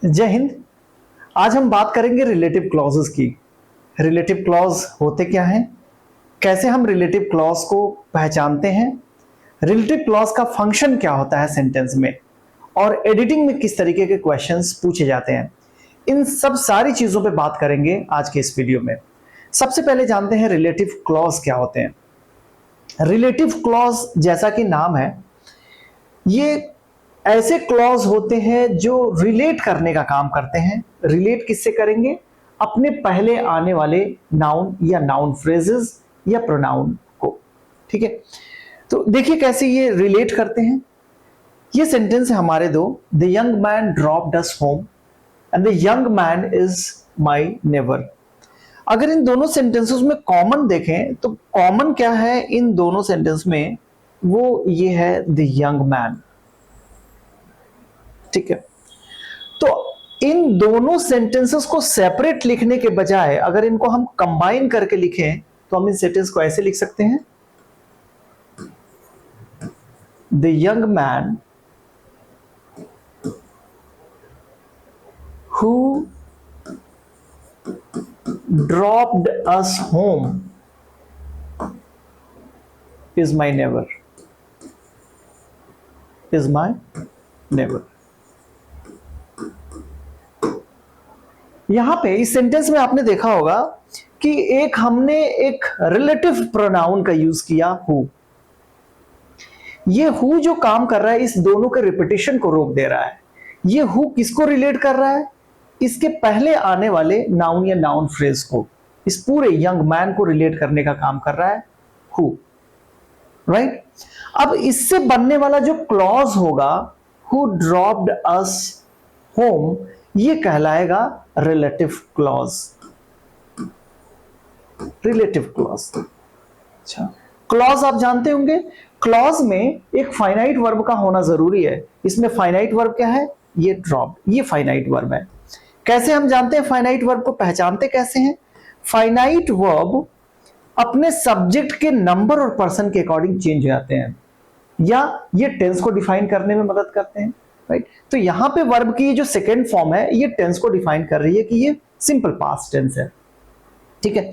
जय हिंद। आज हम बात करेंगे रिलेटिव क्लॉजेस की। रिलेटिव क्लॉज होते क्या हैं, कैसे हम रिलेटिव क्लॉज को पहचानते हैं, रिलेटिव क्लॉज का फंक्शन क्या होता है सेंटेंस में, और एडिटिंग में किस तरीके के क्वेश्चंस पूछे जाते हैं। इन सब सारी चीजों पे बात करेंगे आज के इस वीडियो में। सबसे पहले जानते हैं रिलेटिव क्लॉज क्या होते हैं। रिलेटिव क्लॉज जैसा कि नाम है, ये ऐसे क्लॉज होते हैं जो रिलेट करने का काम करते हैं। रिलेट किससे करेंगे? अपने पहले आने वाले नाउन या नाउन फ्रेजेस या प्रोनाउन को। ठीक है, तो देखिए कैसे ये रिलेट करते हैं। ये सेंटेंस है हमारे दो, the young man dropped us home and the young man is my neighbour. अगर इन दोनों सेंटेंसेस में कॉमन देखें तो कॉमन क्या है इन दोनों सेंटेंस में, वो ये है द यंग मैन। ठीक है, तो इन दोनों सेंटेंसेस को सेपरेट लिखने के बजाय अगर इनको हम कंबाइन करके लिखें तो हम इन सेंटेंस को ऐसे लिख सकते हैं, the young man who dropped us home is my neighbour, is my neighbour. यहां पे इस सेंटेंस में आपने देखा होगा कि हमने एक रिलेटिव प्रोनाउन का यूज किया हु। ये हु जो काम कर रहा है इस दोनों के रिपीटिशन को रोक दे रहा है। ये हु किसको रिलेट कर रहा है? इसके पहले आने वाले नाउन या नाउन फ्रेज को, इस पूरे यंग मैन को रिलेट करने का काम कर रहा है हु। राइट, अब इससे बनने वाला जो क्लॉज होगा, हु ड्रॉप्ड अस होम, ये कहलाएगा रिलेटिव क्लॉज। Relative clause. अच्छा, क्लॉज आप जानते होंगे, क्लॉज में एक फाइनाइट वर्ब का होना जरूरी है। इसमें फाइनाइट वर्ब क्या है? ये ड्रॉप, ये फाइनाइट वर्ब है। कैसे हम जानते हैं फाइनाइट वर्ब को, पहचानते कैसे हैं? फाइनाइट वर्ब अपने सब्जेक्ट के नंबर और पर्सन के अकॉर्डिंग चेंज हो जाते हैं, या ये टेंस को डिफाइन करने में मदद करते हैं। राइट, तो यहां पे वर्ब की जो सेकेंड फॉर्म है ये टेंस को डिफाइन कर रही है कि ये सिंपल पास्ट टेंस है। ठीक है,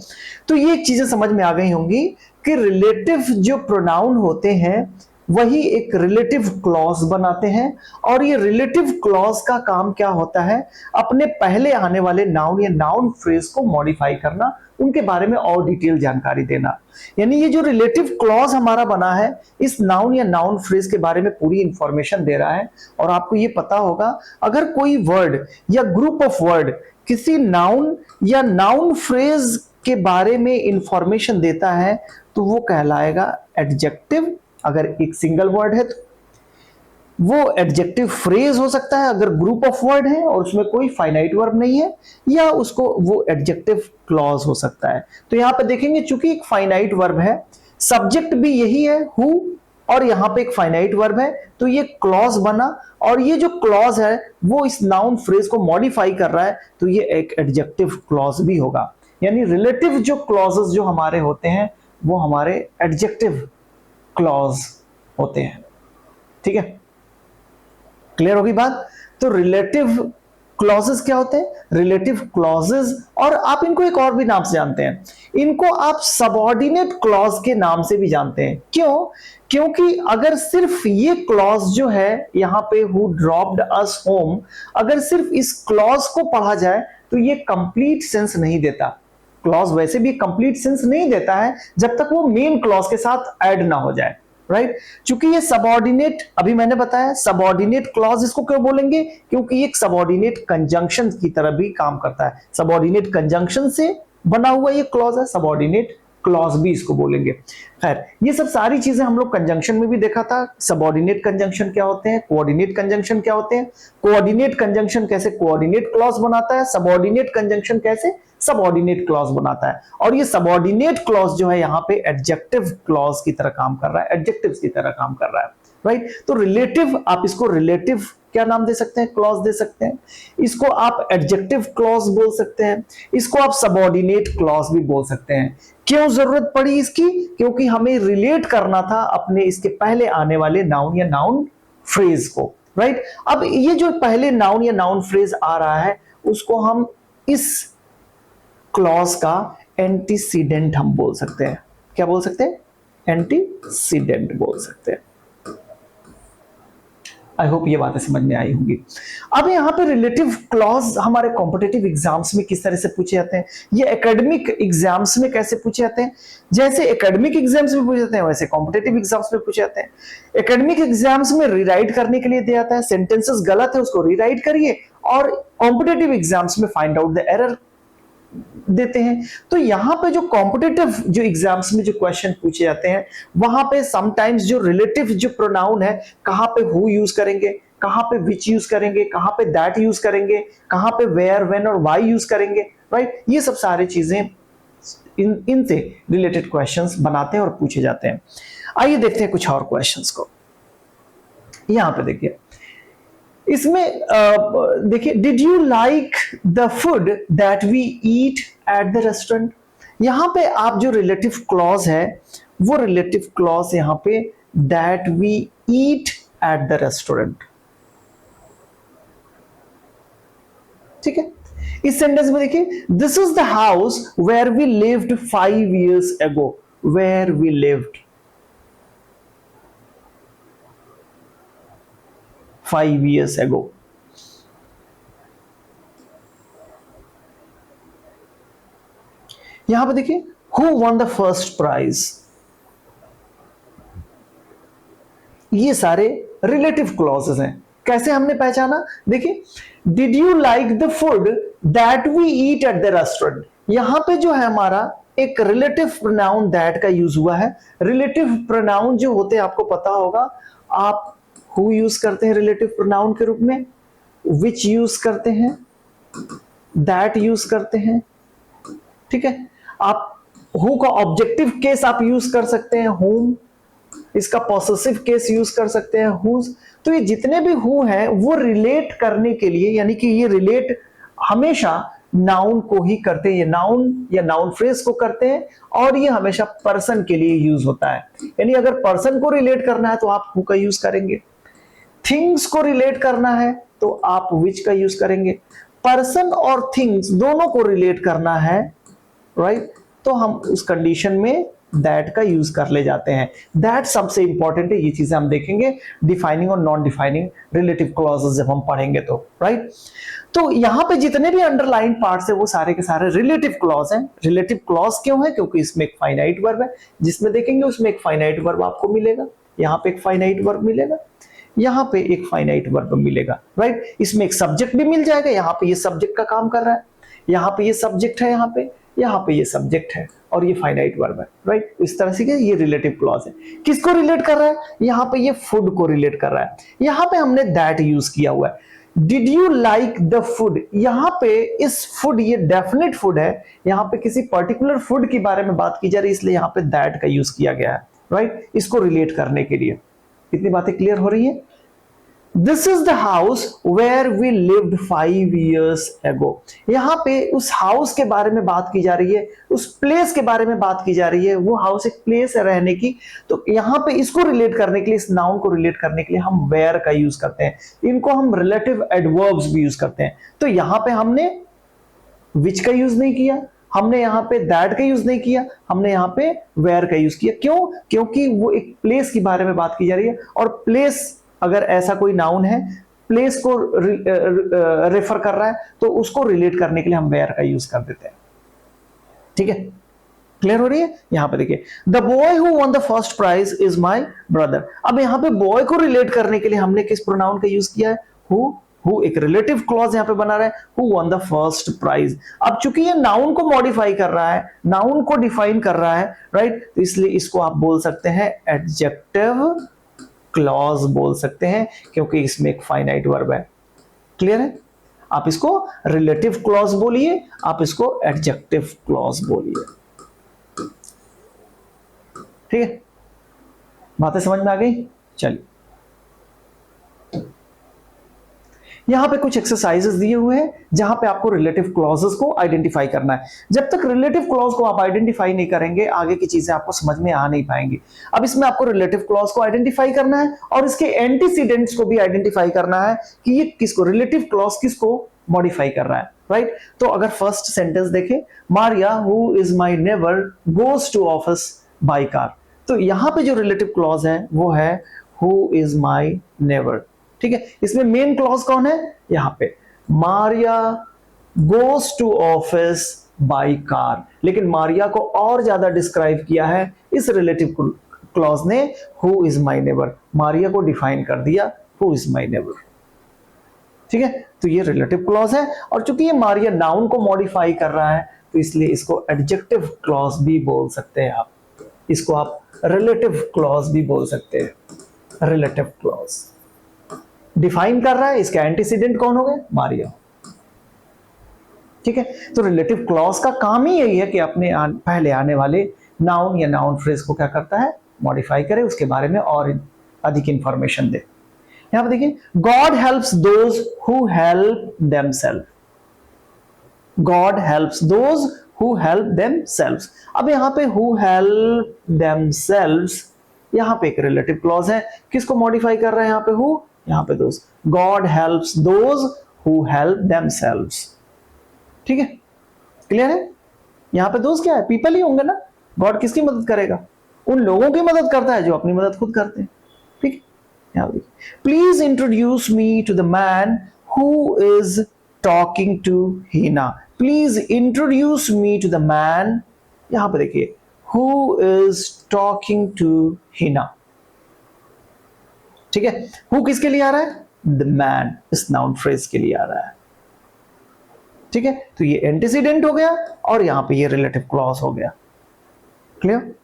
तो ये चीजें समझ में आ गई होंगी कि रिलेटिव जो प्रोनाउन होते हैं वही एक रिलेटिव क्लॉज बनाते हैं, और ये रिलेटिव क्लॉज का काम क्या होता है? अपने पहले आने वाले नाउन या नाउन फ्रेज को मॉडिफाई करना, उनके बारे में और डिटेल जानकारी देना। यानी ये जो रिलेटिव क्लॉज हमारा बना है इस नाउन या नाउन फ्रेज के बारे में पूरी इंफॉर्मेशन दे रहा है। और आपको ये पता होगा, अगर कोई वर्ड या ग्रुप ऑफ वर्ड किसी नाउन या नाउन फ्रेज के बारे में इंफॉर्मेशन देता है तो वो कहलाएगा एडजेक्टिव। अगर एक सिंगल वर्ड है तो वो एडजेक्टिव फ्रेज हो सकता है, अगर ग्रुप ऑफ वर्ड है और उसमें कोई फाइनाइट वर्ब नहीं है, या उसको वो एडजेक्टिव क्लॉज हो सकता है। तो यहां पे देखेंगे चूंकि एक फाइनाइट वर्ब है, सब्जेक्ट भी यही है हु, और यहां पे एक फाइनाइट वर्ब है, तो ये क्लॉज बना, और ये जो क्लॉज है वो इस नाउन फ्रेज को मॉडिफाई कर रहा है, तो ये एक एडजेक्टिव क्लॉज भी होगा। यानी रिलेटिव जो क्लॉजेस जो हमारे होते हैं वो हमारे एडजेक्टिव क्लॉज होते हैं। ठीक है, क्लियर होगी बात? तो रिलेटिव क्लॉजेस क्या होते हैं? रिलेटिव क्लॉजेस, और आप इनको एक और भी नाम से जानते हैं, इनको आप सबऑर्डिनेट क्लॉज के नाम से भी जानते हैं। क्यों? क्योंकि अगर सिर्फ ये क्लॉज जो है यहां पे हु ड्रॉप्ड अस होम, अगर सिर्फ इस क्लॉज को पढ़ा जाए तो ये कंप्लीट सेंस नहीं देता। क्लॉज वैसे भी कंप्लीट सेंस नहीं देता है जब तक वो मेन क्लॉज के साथ ऐड ना हो जाए। राइट, चूंकि ये सबऑर्डिनेट, अभी मैंने बताया सबऑर्डिनेट क्लॉज इसको क्यों बोलेंगे, क्योंकि ये एक सबऑर्डिनेट कंजंक्शन की तरह भी काम करता है। सबऑर्डिनेट कंजंक्शन से बना हुआ ये क्लॉज है, सबऑर्डिनेट क्लॉज भी इसको बोलेंगे। खैर, ये सब सारी चीजें हम लोग कंजंक्शन में भी देखा था। सबऑर्डिनेट कंजंक्शन क्या होते हैं, कोऑर्डिनेट कंजंक्शन क्या होते हैं, कोऑर्डिनेट कंजंक्शन कैसे कोऑर्डिनेट क्लॉज बनाता है, सबऑर्डिनेट कंजंक्शन कैसे सबऑर्डिनेट क्लॉज बनाता है। और ये सबऑर्डिनेट क्लॉज जो है यहाँ पे एडजेक्टिव क्लॉज की तरह काम कर रहा है, एडजेक्टिव्स की तरह काम कर रहा है। राइट, तो रिलेटिव, आप इसको रिलेटिव क्या नाम दे सकते हैं? क्लॉज दे सकते हैं। इसको आप एडजेक्टिव क्लॉज बोल सकते हैं, इसको आप सबऑर्डिनेट क्लॉज भी बोल सकते हैं। क्यों जरूरत पड़ी इसकी? क्योंकि हमें रिलेट करना था अपने इसके पहले आने वाले नाउन या नाउन फ्रेज को। राइट। अब ये जो पहले नाउन या नाउन फ्रेज आ रहा है उसको हम इस क्लॉज का एंटीसीडेंट हम बोल सकते हैं। क्या बोल सकते हैं? एंटीसीडेंट बोल सकते हैं। आई होप ये बातें समझ में आई होंगी। अब यहाँ पे रिलेटिव क्लॉज हमारे कॉम्पिटिटिव एग्जाम्स में किस तरह से पूछे जाते हैं, ये एकेडमिक एग्जाम्स में कैसे पूछे जाते हैं। जैसे एकेडमिक एग्जाम्स में पूछे जाते हैं वैसे कॉम्पिटिटिव एग्जाम्स में पूछे जाते हैं। एकेडमिक एग्जाम्स में रीराइट करने के लिए दिया जाता है, सेंटेंसेस गलत है उसको रीराइट करिए, और कॉम्पिटिटिव एग्जाम्स में फाइंड आउट द एरर देते हैं। तो यहां पे जो कॉम्पिटिटिव जो एग्जाम्स में जो क्वेश्चन पूछे जाते हैं वहां पे समटाइम्स जो रिलेटिव जो प्रोनाउन है, कहां पे हु यूज करेंगे, कहां पे विच यूज करेंगे, कहां पे दैट यूज करेंगे, कहां पे वेयर, व्हेन और व्हाई यूज करेंगे, राइट। ये सब सारी चीजें इनसे रिलेटेड क्वेश्चंस बनाते हैं और पूछे जाते हैं। आइए देखते हैं कुछ और क्वेश्चंस को। यहां पे देखिए, इसमें देखिए, did you like the food that we eat at the restaurant. यहां पे आप जो रिलेटिव क्लॉज है वो रिलेटिव क्लॉज यहां पे that we eat at the restaurant, ठीक है। इस सेंटेंस में देखिए, this is the house where we lived 5 years ago, where we lived 5 years ago। यहां पे देखिए, who won the first prize। ये सारे रिलेटिव क्लॉजेस हैं। कैसे हमने पहचाना? देखिए, did you like the food that we eat at the restaurant, यहां पे जो है हमारा एक रिलेटिव प्रोनाउन दैट का यूज हुआ है। रिलेटिव प्रोनाउन जो होते हैं आपको पता होगा, आप हु यूज करते हैं रिलेटिव प्रोनाउन के रूप में, विच यूज करते हैं, दैट यूज करते हैं, ठीक है। आप हु का ऑब्जेक्टिव केस आप यूज कर सकते हैं, हुम, इसका पॉसेसिव केस यूज कर सकते हैं, हुज। तो ये जितने भी हु हैं वो रिलेट करने के लिए, यानी कि ये रिलेट हमेशा नाउन को ही करते हैं, ये नाउन या नाउन फ्रेज को करते हैं, और ये हमेशा पर्सन के लिए यूज होता है। यानी अगर पर्सन को रिलेट करना है तो आप हु का यूज करेंगे, थिंग्स को रिलेट करना है तो आप विच का यूज करेंगे, पर्सन और थिंग्स दोनों को रिलेट करना है, राइट, तो हम उस कंडीशन में दैट का यूज कर ले जाते हैं। दैट सबसे इंपॉर्टेंट है, ये चीजें हम देखेंगे डिफाइनिंग और नॉन डिफाइनिंग रिलेटिव क्लॉजेस जब हम पढ़ेंगे तो, राइट। तो यहां पे जितने भी अंडरलाइन पार्ट्स है वो सारे के सारे रिलेटिव क्लॉज हैं। रिलेटिव क्लॉज क्यों है? क्योंकि इसमें एक फाइनाइट वर्ब है, जिसमें देखेंगे उसमें एक फाइनाइट वर्ब आपको मिलेगा, यहां पे एक फाइनाइट वर्ब मिलेगा, यहां पे एक फाइनाइट वर्ब मिलेगा, राइट। इसमें एक सब्जेक्ट भी मिल जाएगा, यहां पे ये सब्जेक्ट का काम कर रहा है, यहां पे ये सब्जेक्ट है, यहां पे ये सब्जेक्ट है, और ये फाइनाइट वर्ब है, राइट। इस तरह से ये रिलेटिव क्लॉज है। किसको रिलेट कर रहा है? यहां पे ये फूड को रिलेट कर रहा है। यहां पे हमने दैट यूज किया हुआ है। Did you like the food, यहां पे इस फूड, ये डेफिनेट फूड है, यहां पे किसी पर्टिकुलर फूड के बारे में बात की जा रही है, इसलिए यहां पे दैट का यूज किया गया है, राइट, इसको रिलेट करने के लिए। इतनी बातें क्लियर हो रही है? This is the house where we lived 5 years ago। यहां पे उस हाउस के बारे में बात की जा रही है, उस प्लेस के बारे में बात की जा रही है। वो हाउस एक प्लेस है रहने की, तो यहां पे इसको रिलेट करने के लिए, इस नाउन को रिलेट करने के लिए हम वेयर का यूज करते हैं। इनको हम रिलेटिव एडवर्ब्स भी यूज करते हैं। तो यहां पे हमने विच का यूज नहीं किया, हमने यहां पे दैट का यूज नहीं किया, हमने यहां पे वेयर का यूज किया। क्यों? क्योंकि वो एक प्लेस के बारे में बात की जा रही है, और प्लेस अगर ऐसा कोई नाउन है, प्लेस को रेफर कर रहा है, तो उसको रिलेट करने के लिए हम वेयर का यूज कर देते हैं, ठीक है। क्लियर हो रही है? यहां पे देखिए, the boy who won the first prize is my brother. अब यहां पे बॉय को रिलेट करने के लिए हमने किस प्रोनाउन का यूज किया है? हु एक रिलेटिव क्लॉज यहां पे बना रहा है, who won the first prize. अब चूंकि ये नाउन को मॉडिफाई कर रहा है, नाउन को डिफाइन कर रहा है, राइट, तो इसलिए इसको आप बोल सकते हैं एडजेक्टिव क्लॉज बोल सकते हैं, क्योंकि इसमें एक फाइनाइट वर्ब है। क्लियर है? आप इसको रिलेटिव क्लॉज बोलिए, आप इसको एडजेक्टिव क्लॉज बोलिए, ठीक है। बातें समझ में आ गई? चलिए, यहां पे कुछ एक्सरसाइजेस दिए हुए हैं जहां पे आपको रिलेटिव क्लॉजेस को आइडेंटिफाई करना है। जब तक रिलेटिव क्लॉज को आप आइडेंटिफाई नहीं करेंगे आगे की चीजें आपको समझ में आ नहीं पाएंगी। अब इसमें आपको रिलेटिव क्लॉज को आइडेंटिफाई करना है और इसके एंटीसीडेंट्स को भी आइडेंटिफाई करना है कि ये किसको, रिलेटिव क्लॉज किसको मॉडिफाई कर रहा है, राइट। तो अगर फर्स्ट सेंटेंस देखें, Maria who is my neighbour goes to office by car, तो यहां पे जो रिलेटिव क्लॉज है वो है हु इज माई नेबर, ठीक है। इसमें मेन क्लॉज कौन है, यहां पे Maria goes to office by car, लेकिन मारिया को और ज्यादा डिस्क्राइब किया है इस रिलेटिव क्लॉज ने, who is my neighbour, Maria को डिफाइन कर दिया हु इज माई नेबर, ठीक है। तो ये रिलेटिव क्लॉज है और चूंकि ये मारिया नाउन को मॉडिफाई कर रहा है तो इसलिए इसको एडजेक्टिव क्लॉज भी बोल सकते हैं आप, इसको आप रिलेटिव क्लॉज भी बोल सकते हैं। रिलेटिव क्लॉज डिफाइन कर रहा है, इसके एंटीसीडेंट कौन हो गए, मारिया, ठीक है। तो रिलेटिव क्लॉज का काम ही यही है कि अपने पहले आने वाले नाउन या नाउन फ्रेज को क्या करता है, मॉडिफाई करे, उसके बारे में और अधिक इंफॉर्मेशन दे। यहां पर देखिए, God helps those who help themself, God helps those who help themselves. अब यहां पे हु हेल्प देमसेल्व्स, यहां पे एक रिलेटिव क्लॉज है, किसको मॉडिफाई कर रहा है यहां पे, हु, यहां पे those, God helps those who help themselves, ठीक है, क्लियर है। यहां पे दोज क्या है, पीपल ही होंगे ना, गॉड किसकी मदद करेगा, उन लोगों की मदद करता है जो अपनी मदद खुद करते हैं, ठीक है। Please introduce me to the man who is talking to Heena, please introduce me to the man, यहां पे देखिए who is talking to Heena, ठीक है। हु किसके लिए आ रहा है, द मैन, इस नाउन फ्रेज के लिए आ रहा है, ठीक है। तो ये एंटीसीडेंट हो गया और यहां पे ये रिलेटिव क्लॉज हो गया, clear.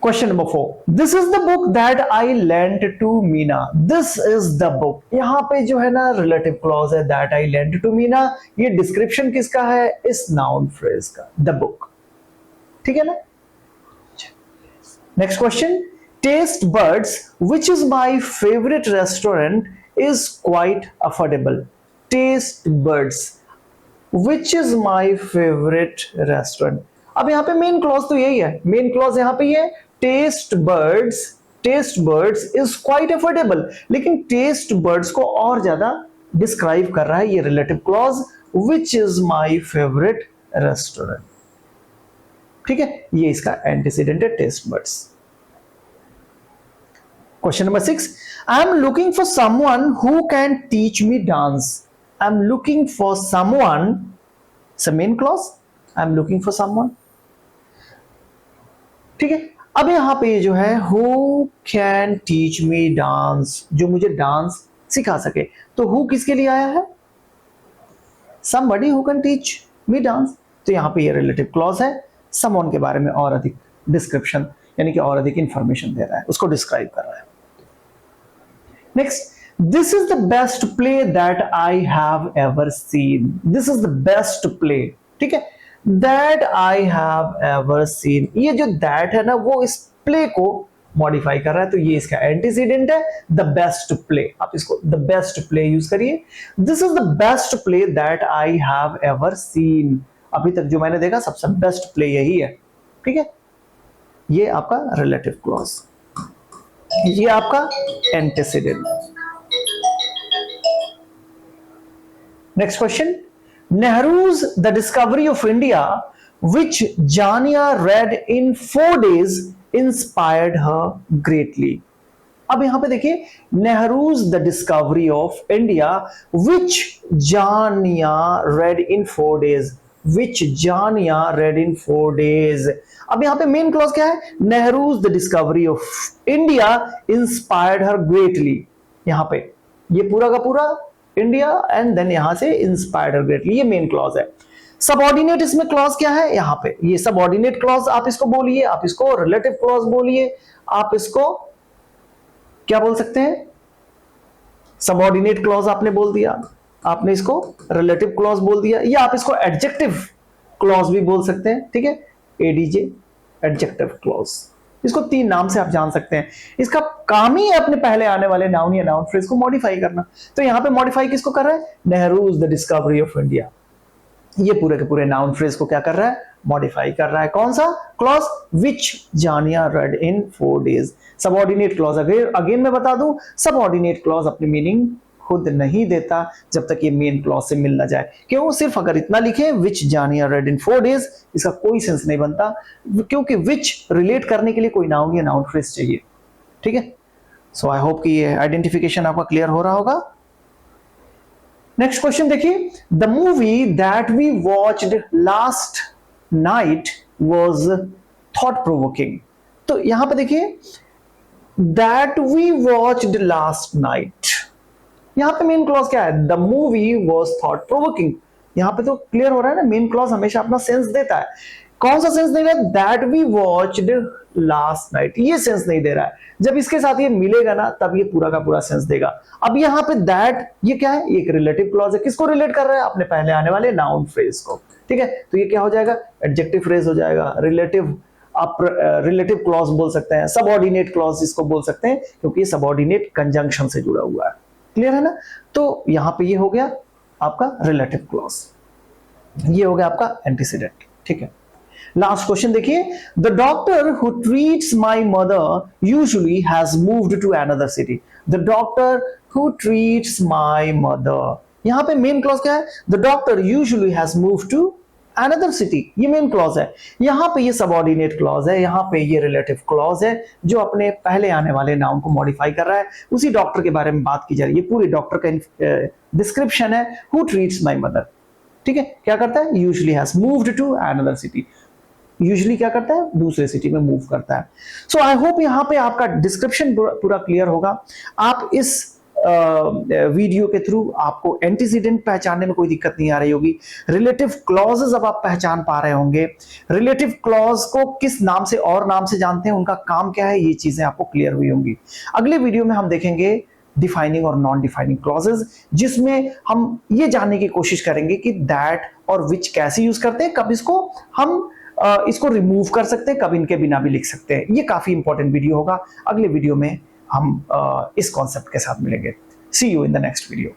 Question number 4, this is the book that I lent to Meena, this is the book, यहां पे जो है ना रिलेटिव क्लॉज है that I lent to Meena, ये डिस्क्रिप्शन किसका है, इस नाउन फ्रेज का, द बुक, ठीक है ना। Next question, test birds which is my favourite restaurant is quite affordable, test birds which is my favourite restaurant. अब यहां पे मेन क्लॉज तो यही है, मेन क्लॉज यहां पे ये taste buds is quite affordable, लेकिन टेस्ट बर्ड्स को और ज्यादा डिस्क्राइब कर रहा है ये relative clause, which is my favourite restaurant, ठीक है। ये इसका एंटीसीडेंट है, taste buds. Question number 6, I am looking for someone who can teach me dance, I am looking for someone, main clause, I am looking for someone, ठीक है। अब यहां पे जो है who can teach me dance, जो मुझे dance सिखा सके, तो हु किसके लिए आया है, somebody who can teach me dance, तो यहां पे ये रिलेटिव क्लॉज है, someone के बारे में और अधिक डिस्क्रिप्शन यानी कि और अधिक इंफॉर्मेशन दे रहा है, उसको डिस्क्राइब कर रहा है। Next, this is the best play that I have ever seen, this is the best play, ठीक है, that I have ever seen, ये जो दैट है ना वो इस प्ले को मॉडिफाई कर रहा है, तो ये इसका एंटीसीडेंट है, द बेस्ट प्ले, आप इसको द बेस्ट प्ले यूज करिए, this is the best play that I have ever seen, अभी तक जो मैंने देखा सबसे बेस्ट प्ले यही है, ठीक है। ये आपका रिलेटिव क्लॉज, ये आपका antecedent. Next question, Nehru's The Discovery of India, which Jania read in 4 days, inspired her greatly. अब यहां पे देखिए, Nehru's The Discovery of India, which Jania read in 4 days, which Jania read in 4 days. अब यहां पे main clause क्या है, Nehru's The Discovery of India inspired her greatly, यहां पे ये पूरा का पूरा इंडिया एंड देन यहां से इंस्पायर्ड ग्रेटली, ये मेन क्लॉज है। सबऑर्डिनेट इसमें क्लॉज क्या है, यहां पे ये सबऑर्डिनेट क्लॉज, आप इसको बोलिए, आप इसको रिलेटिव क्लॉज बोलिए, आप इसको क्या बोल सकते हैं, सबऑर्डिनेट क्लॉज आपने बोल दिया, आपने इसको रिलेटिव क्लॉज बोल दिया, या आप इसको एडजेक्टिव क्लॉज भी बोल सकते हैं, ठीक है, एडीजे एडजेक्टिव क्लॉज, इसको 3 नाम से आप जान सकते हैं। इसका काम ही है अपने पहले आने वाले नाउन या नाउन फ्रेज को मॉडिफाई करना। तो यहां पे मॉडिफाई किसको कर रहा है? Nehru's the discovery of India. ये पूरे के पूरे नाउन फ्रेज को क्या कर रहा है? मॉडिफाई कर रहा है। कौन सा क्लॉज? विच जानिया रेड इन 4 days। सबऑर्डिनेट क्लॉज, अगेन मैं बता दूं, सबऑर्डिनेट क्लॉज अपनी मीनिंग खुद नहीं देता जब तक ये मेन क्लॉज से मिल ना जाए। क्यों? सिर्फ अगर इतना लिखे विच जानिया रेड इन 4 days, इसका कोई सेंस नहीं बनता, क्योंकि विच रिलेट करने के लिए कोई नाउन या नाउन फ्रेज चाहिए। ठीक है, सो आई होप कि ये आइडेंटिफिकेशन आपका क्लियर हो रहा होगा। नेक्स्ट क्वेश्चन देखिए, the movie that we watched last night was thought provoking. तो यहां पे देखिए that we watched last night, यहां पे मेन क्लॉज क्या है? The movie was thought provoking. यहां पे तो क्लियर हो रहा है ना, मेन क्लॉज हमेशा अपना सेंस देता है। कौन सा सेंस देगा? That we watched last night, ये सेंस नहीं दे रहा है। जब इसके साथ ये मिलेगा ना तब ये पूरा का पूरा सेंस देगा। अब यहां पे दैट, ये क्या है? एक रिलेटिव क्लॉज है। किसको रिलेट कर रहा है? अपने पहले आने वाले नाउन फ्रेज को। ठीक है, तो ये क्या हो जाएगा? एडजेक्टिव फ्रेज हो जाएगा। रिलेटिव, आप रिलेटिव क्लॉज बोल सकते हैं, सबऑर्डिनेट क्लॉज इसको बोल सकते हैं, क्योंकि ये सबऑर्डिनेट कंजंक्शन से जुड़ा हुआ है। क्लियर है ना? तो यहां पे ये हो गया आपका रिलेटिव क्लॉज, ये हो गया आपका एंटीसीडेंट। ठीक है, लास्ट क्वेश्चन देखिए, the doctor who treats my mother usually has moved to another city. The doctor who treats my mother, यहां पे मेन क्लॉज क्या है? The doctor usually has moved to another city, ये main clause है। यहां पे ये सबऑर्डिनेट क्लॉज है, यहां पे ये रिलेटिव क्लॉज है जो अपने पहले आने वाले नाउन को मॉडिफाई कर रहा है। उसी डॉक्टर के बारे में बात की जा रही है, ये पूरी डॉक्टर का डिस्क्रिप्शन है। हु ट्रीट्स माय मदर, ठीक है, क्या करता है? Usually has moved to another city, usually क्या करता है? दूसरे सिटी में मूव करता है। सो आई होप यहां पे आपका डिस्क्रिप्शन पूरा क्लियर होगा। आप इस वीडियो के थ्रू आपको एंटीसीडेंट पहचानने में कोई दिक्कत नहीं आ रही होगी। रिलेटिव क्लॉजेस अब आप पहचान पा रहे होंगे। रिलेटिव क्लॉज को किस नाम से और नाम से जानते हैं, उनका काम क्या है, ये चीजें आपको क्लियर हुई होंगी। अगले वीडियो में हम देखेंगे डिफाइनिंग और नॉन डिफाइनिंग क्लॉजेस, जिसमें हम ये जानने की कोशिश करेंगे कि दैट और विच कैसे यूज करते हैं, कब इसको हम इसको रिमूव कर सकते हैं, कब इनके बिना भी लिख सकते हैं। ये काफी इंपॉर्टेंट वीडियो होगा। अगले वीडियो में हम इस कॉन्सेप्ट के साथ मिलेंगे। See you in the next video.